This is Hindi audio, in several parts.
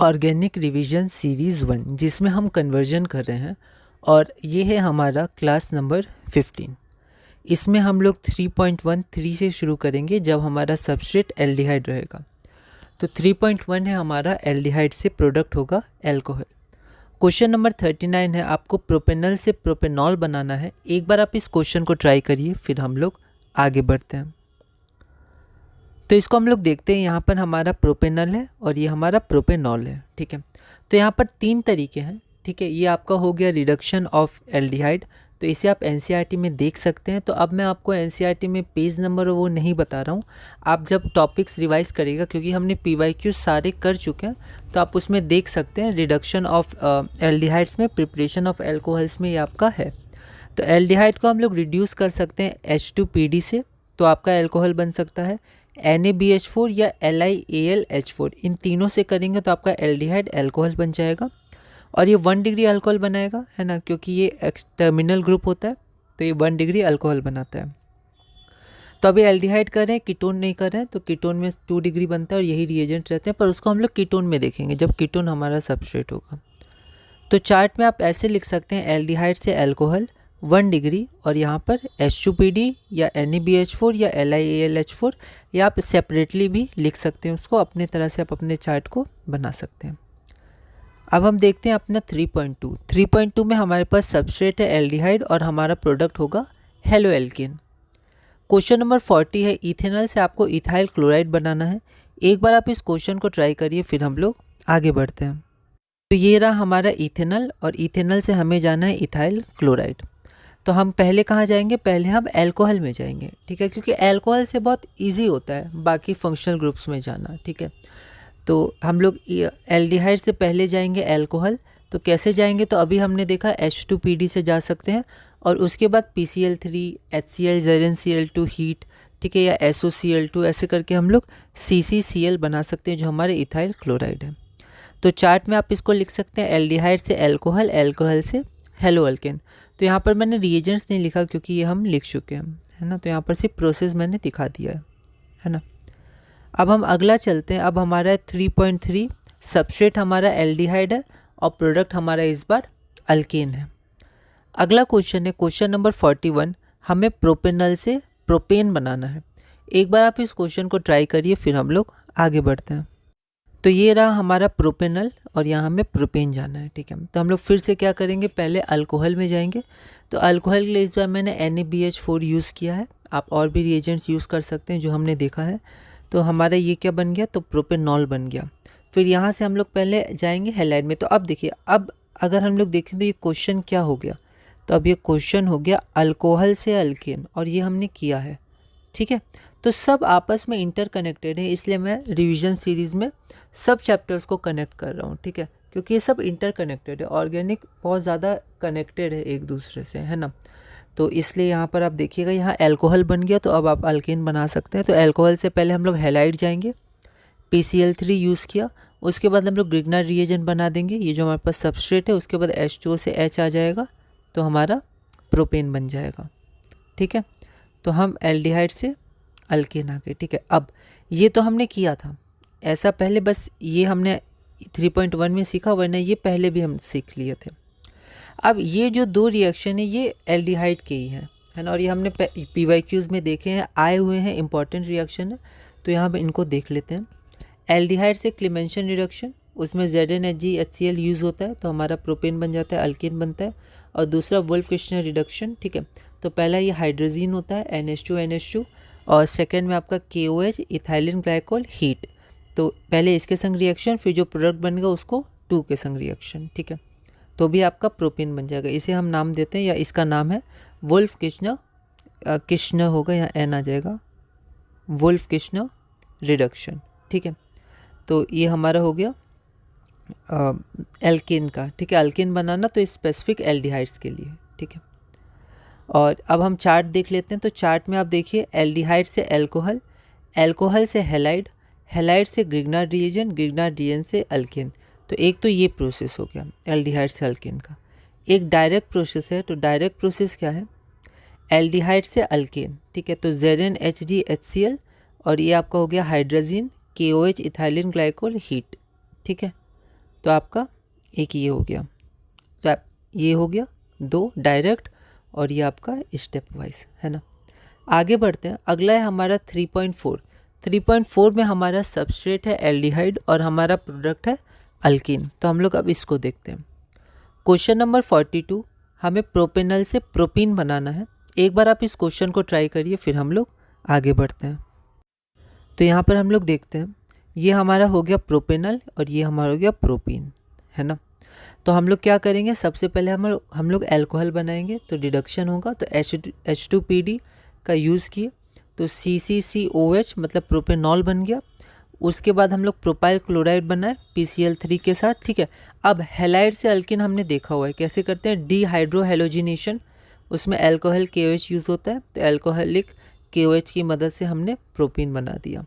ऑर्गेनिक रिवीजन सीरीज़ 1 जिसमें हम कन्वर्जन कर रहे हैं और ये है हमारा क्लास नंबर 15। इसमें हम लोग 3.13 से शुरू करेंगे जब हमारा सबस्ट्रेट एल्डिहाइड रहेगा। तो 3.1 है हमारा एल्डिहाइड से प्रोडक्ट होगा एल्कोहल। क्वेश्चन नंबर 39 है, आपको प्रोपेनल से प्रोपेनॉल बनाना है। एक बार आप इस क्वेश्चन को ट्राई करिए, फिर हम लोग आगे बढ़ते हैं। तो इसको हम लोग देखते हैं। यहाँ पर हमारा प्रोपेनल है और ये हमारा प्रोपेनॉल है, ठीक है। तो यहाँ पर 3 तरीके हैं, ठीक है। ये आपका हो गया रिडक्शन ऑफ एल्डिहाइड, तो इसे आप एनसीईआरटी में देख सकते हैं। तो अब मैं आपको एनसीईआरटी में पेज नंबर वो नहीं बता रहा हूँ, आप जब टॉपिक्स रिवाइज करेगा, क्योंकि हमने पीवाईक्यू सारे कर चुके हैं, तो आप उसमें देख सकते हैं। रिडक्शन ऑफ एल्डिहाइड्स में, प्रिपरेशन ऑफ एल्कोहल्स में ये आपका है। तो एल्डिहाइड को हम लोग रिड्यूस कर सकते हैं H2PD से, तो आपका एल्कोहल बन सकता है NaBH4 या LiAlH4। इन तीनों से करेंगे तो आपका एल्डिहाइड एल्कोहल बन जाएगा और ये 1 डिग्री अल्कोहल बनाएगा, है ना, क्योंकि ये टर्मिनल ग्रुप होता है, तो ये 1 डिग्री अल्कोहल बनाता है। तो अभी एल्डिहाइड कर रहे हैं, कीटोन नहीं कर रहे हैं, तो कीटोन में 2 डिग्री बनता है और यही रिएजेंट रहते हैं, पर उसको हम लोग कीटोन में देखेंगे जब कीटोन हमारा सबस्ट्रेट होगा। तो चार्ट में आप ऐसे लिख सकते हैं, एल्डिहाइड से एल्कोहल 1 डिग्री और यहाँ पर H2PD या NaBH4 या LiAlH4, या आप सेपरेटली भी लिख सकते हैं उसको, अपने तरह से आप अपने चार्ट को बना सकते हैं। अब हम देखते हैं अपना 3.2 में हमारे पास सबस्ट्रेट है एल्डिहाइड और हमारा प्रोडक्ट होगा हेलोएल्केन। क्वेश्चन नंबर 40 है, इथेनॉल से आपको इथाइल क्लोराइड बनाना है। एक बार आप इस क्वेश्चन को ट्राई करिए, फिर हम लोग आगे बढ़ते हैं। तो ये रहा हमारा इथेनॉल और इथेनॉल से हमें जाना है इथाइल क्लोराइड। तो हम पहले कहाँ जाएंगे? पहले हम एल्कोहल में जाएंगे, ठीक है, क्योंकि एल्कोहल से बहुत इजी होता है बाकी फंक्शनल ग्रुप्स में जाना, ठीक है। तो हम लोग एल्डिहाइड से पहले जाएंगे एल्कोहल। तो कैसे जाएंगे? तो अभी हमने देखा H2PD से जा सकते हैं और उसके बाद PCl3, HCl, ZnCl2 हीट, ठीक है, या SOCl2, ऐसे करके हम लोग CCCl बना सकते हैं जो हमारे इथाइल क्लोराइड है। तो चार्ट में आप इसको लिख सकते हैं, एल्डिहाइड से एल्कोहल, एल्कोहल से हेलोएल्केन। तो यहाँ पर मैंने रिएजेंट्स नहीं लिखा क्योंकि ये हम लिख चुके हैं, है ना। तो यहाँ पर सिर्फ प्रोसेस मैंने दिखा दिया है ना। अब हम अगला चलते हैं। अब हमारा है 3.3, सबस्ट्रेट हमारा एल्डिहाइड है और प्रोडक्ट हमारा इस बार अल्केन है। अगला क्वेश्चन है क्वेश्चन नंबर 41, हमें प्रोपेनल से प्रोपेन बनाना है। एक बार आप इस क्वेश्चन को ट्राई करिए, फिर हम लोग आगे बढ़ते हैं। तो ये रहा हमारा प्रोपेनल और यहाँ हमें प्रोपेन जाना है, ठीक है। तो हम लोग फिर से क्या करेंगे? पहले अल्कोहल में जाएंगे। तो अल्कोहल के लिए इस बार मैंने NaBH4 यूज़ किया है, आप और भी रिएजेंट्स यूज़ कर सकते हैं जो हमने देखा है। तो हमारा ये क्या बन गया? तो प्रोपेनॉल बन गया। फिर यहाँ से हम लोग पहले जाएंगे हैलाइड में। तो अब देखिए, अब अगर हम लोग देखें तो ये क्वेश्चन क्या हो गया? तो अब ये क्वेश्चन हो गया अल्कोहल से अल्केन और ये हमने किया है, ठीक है। तो सब आपस में इंटरकनेक्टेड है, इसलिए मैं रिवीजन सीरीज़ में सब चैप्टर्स को कनेक्ट कर रहा हूँ, ठीक है, क्योंकि ये सब इंटरकनेक्टेड है। ऑर्गेनिक बहुत ज़्यादा कनेक्टेड है एक दूसरे से, है ना। तो इसलिए यहाँ पर आप देखिएगा, यहाँ एल्कोहल बन गया, तो अब आप अल्केन बना सकते हैं। तो एल्कोहल से पहले हम लोग हैलाइड जाएंगे, PCl3 यूज़ किया, उसके बाद हम लोग ग्रिग्नार्ड रिएजेंट बना देंगे, ये जो हमारे पास सबस्ट्रेट है, उसके बाद H2O से H आ जाएगा, तो हमारा प्रोपेन बन जाएगा, ठीक है। तो हम एल्डिहाइड से अल्केन आ गए, ठीक है। अब ये तो हमने किया था ऐसा पहले, बस ये हमने 3.1 में सीखा, वरना ये पहले भी हम सीख लिए थे। अब ये जो 2 रिएक्शन है ये एल्डिहाइड के ही हैं, है ना, और ये हमने PYQs में देखे हैं, आए हुए हैं, इंपॉर्टेंट रिएक्शन है। तो यहाँ पर इनको देख लेते हैं। एल्डिहाइड से क्लेमेंशन रिडक्शन, उसमें ZnHgHCl यूज़ होता है, तो हमारा प्रोपेन बन जाता है, अल्केन बनता है। और दूसरा वुल्फ-किर्चनर रिडक्शन, ठीक है। तो पहला ये हाइड्रोजीन होता है NH2NH2 और सेकेंड में आपका KOH इथाइलिन ग्लाइकोल हीट। तो पहले इसके संग रिएक्शन, फिर जो प्रोडक्ट बनेगा उसको 2 के संग रिएक्शन, ठीक है। तो भी आपका प्रोपेन बन जाएगा। इसे हम नाम देते हैं, या इसका नाम है वुल्फ-किर्चनर होगा, यहाँ N आ जाएगा, वुल्फ-किर्चनर रिडक्शन, ठीक है। तो ये हमारा हो गया एल्केन का, ठीक है। अल्केन बनाना तो स्पेसिफिक एल्डिहाइड्स के लिए, ठीक है। और अब हम चार्ट देख लेते हैं। तो चार्ट में आप देखिए, एल्डिहाइड से एल्कोहल, एल्कोहल से हैलाइड, हैलाइड से ग्रिग्नार्ड रिएजेंट, ग्रिग्नार्ड रिएजेंट से अल्केन। तो एक तो ये प्रोसेस हो गया एल्डिहाइड से अल्केन का। एक डायरेक्ट प्रोसेस है, तो डायरेक्ट प्रोसेस क्या है? एल्डिहाइड से अल्केन, ठीक है। तो ZnHgHCl और ये आपका हो गया hydrazine, KOH ethylene glycol heat, ठीक है। तो आपका एक ये हो गया, तो आप ये हो गया 2 डायरेक्ट, और ये आपका स्टेप वाइज है ना। आगे बढ़ते हैं, अगला है हमारा 3.4। 3.4 में हमारा सबस्ट्रेट है एल्डिहाइड और हमारा प्रोडक्ट है अल्कीन। तो हम लोग अब इसको देखते हैं। क्वेश्चन नंबर 42, हमें प्रोपेनल से प्रोपीन बनाना है। एक बार आप इस क्वेश्चन को ट्राई करिए, फिर हम लोग आगे बढ़ते हैं। तो यहाँ पर हम लोग देखते हैं, ये हमारा हो गया प्रोपेनल और ये हमारा हो गया प्रोपीन, है ना। तो हम लोग क्या करेंगे, सबसे पहले हम लोग अल्कोहल बनाएंगे, तो डिडक्शन होगा, तो H2PD का यूज़ किए, तो CCCOH मतलब प्रोपेनॉल बन गया। उसके बाद हम लोग प्रोपाइल क्लोराइड बनाए PCl3 के साथ, ठीक है। अब हैलाइड से अल्किन हमने देखा हुआ है कैसे करते हैं, डिहाइड्रोहेलोजिनेशन, उसमें अल्कोहल KOH यूज़ होता है, तो अल्कोहलिक KOH की मदद से हमने प्रोपीन बना दिया।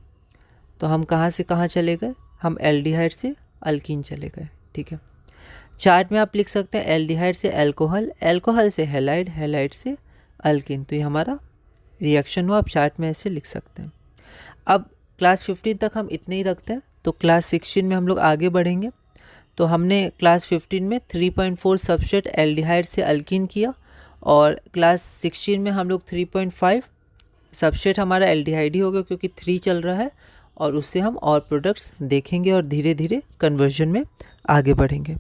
तो हम कहाँ से कहाँ चले गए, हम एल्डिहाइड से अल्कीन चले गए, ठीक है। चार्ट में आप लिख सकते हैं एल्डिहाइड से अल्कोहल, अल्कोहल से हैलाइड, हैलाइड से अल्कीन, तो ये हमारा रिएक्शन हुआ। आप चार्ट में ऐसे लिख सकते हैं। अब क्लास 15 तक हम इतने ही रखते हैं, तो क्लास 16 में हम लोग आगे बढ़ेंगे। तो हमने क्लास 15 में 3.4 सबस्ट्रेट एल्डिहाइड से अल्कीन किया, और क्लास 16 में हम लोग 3.5 सबस्ट्रेट हमारा एल्डिहाइड ही होगा क्योंकि 3 चल रहा है, और उससे हम और प्रोडक्ट्स देखेंगे और धीरे धीरे कन्वर्जन में आगे बढ़ेंगे।